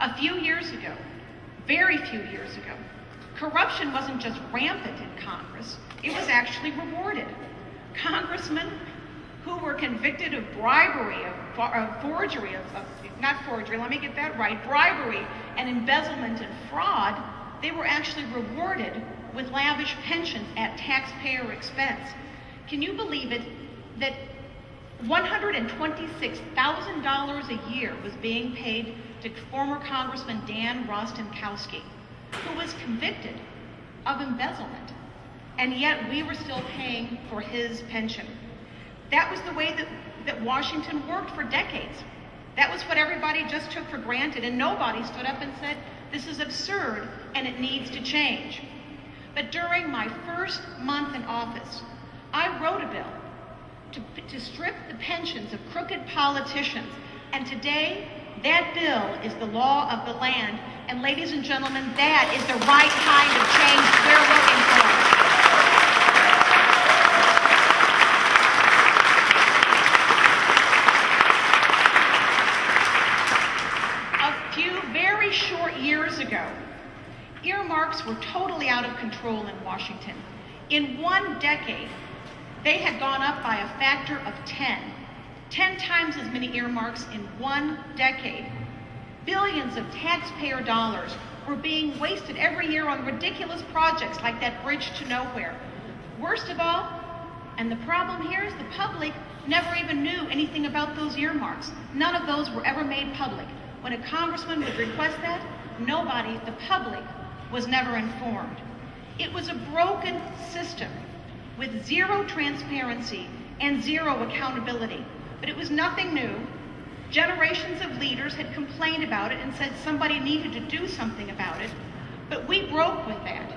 A few years ago, very few years ago, corruption wasn't just rampant in Congress, it was actually rewarded. Congressmen who were convicted of bribery, bribery and embezzlement and fraud, they were actually rewarded with lavish pensions at taxpayer expense. Can you believe it that $126,000 a year was being paid to former Congressman Dan Rostenkowski, who was convicted of embezzlement, and yet we were still paying for his pension. That was the way that Washington worked for decades. That was what everybody just took for granted, and nobody stood up and said, this is absurd and it needs to change. But during my first month in office, I wrote a bill to strip the pensions of crooked politicians, and today that bill is the law of the land. And ladies and gentlemen, that is the right kind of change we're looking for. A few very short years ago, earmarks were totally out of control in Washington. In one decade, they had gone up by a factor of 10 times as many earmarks in one decade. Billions of taxpayer dollars were being wasted every year on ridiculous projects like that bridge to nowhere. Worst of all, and the problem here is the public never even knew anything about those earmarks. None of those were ever made public. When a congressman would request that, nobody, the public, was never informed. It was a broken system with zero transparency and zero accountability. But it was nothing new. Generations of leaders had complained about it and said somebody needed to do something about it, but we broke with that.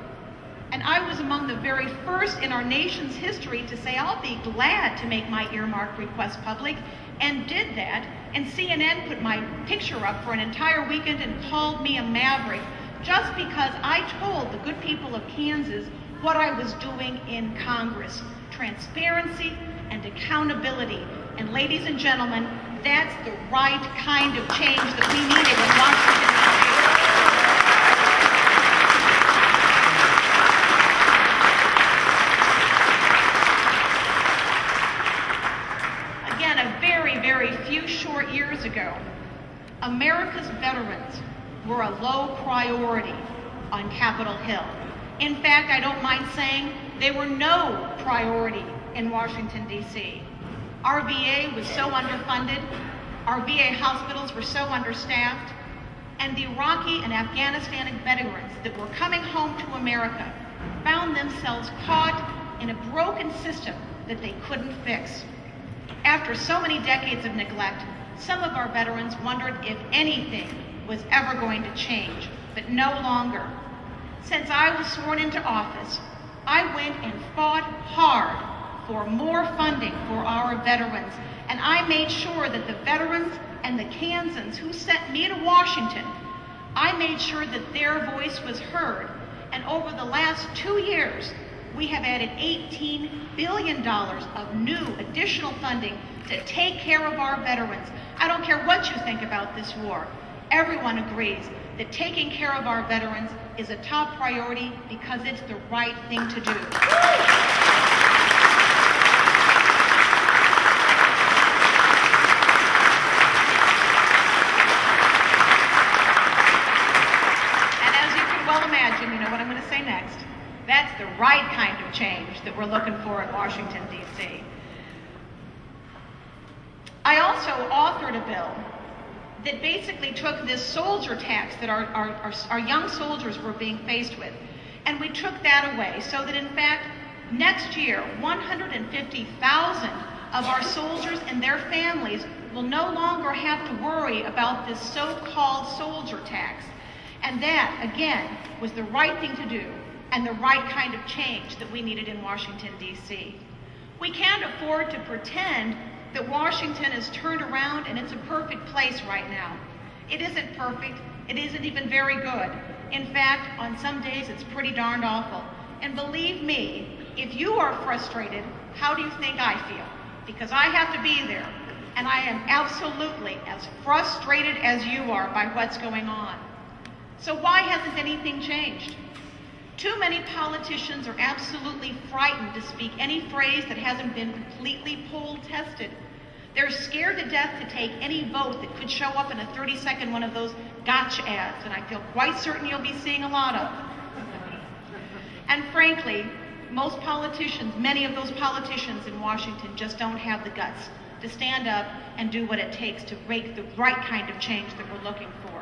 And I was among the very first in our nation's history to say, I'll be glad to make my earmark request public, and did that. And CNN put my picture up for an entire weekend and called me a maverick just because I told the good people of Kansas what I was doing in Congress. Transparency and accountability. And ladies and gentlemen, that's the right kind of change that we needed in Washington, D.C. Again, a very, very few short years ago, America's veterans were a low priority on Capitol Hill. In fact, I don't mind saying they were no priority in Washington, D.C. Our VA was so underfunded, our VA hospitals were so understaffed, and the Iraqi and Afghanistan veterans that were coming home to America found themselves caught in a broken system that they couldn't fix. After so many decades of neglect, some of our veterans wondered if anything was ever going to change, but no longer. Since I was sworn into office, I went and fought hard for more funding for our veterans. And I made sure that the veterans and the Kansans who sent me to Washington, I made sure that their voice was heard. And over the last 2 years, we have added $18 billion of new additional funding to take care of our veterans. I don't care what you think about this war. Everyone agrees that taking care of our veterans is a top priority because it's the right thing to do. Imagine, you know what I'm going to say next. That's the right kind of change that we're looking for in Washington, D.C. I also authored a bill that basically took this soldier tax that our young soldiers were being faced with, and we took that away so that in fact next year 150,000 of our soldiers and their families will no longer have to worry about this so-called soldier tax. And that, again, was the right thing to do and the right kind of change that we needed in Washington, D.C. We can't afford to pretend that Washington is turned around and it's a perfect place right now. It isn't perfect. It isn't even very good. In fact, on some days, it's pretty darned awful. And believe me, if you are frustrated, how do you think I feel? Because I have to be there. and I am absolutely as frustrated as you are by what's going on. So why hasn't anything changed? Too many politicians are absolutely frightened to speak any phrase that hasn't been completely poll tested. They're scared to death to take any vote that could show up in a 30-second one of those gotcha ads, and I feel quite certain you'll be seeing a lot of. And frankly, most politicians, many of those politicians in Washington just don't have the guts to stand up and do what it takes to make the right kind of change that we're looking for.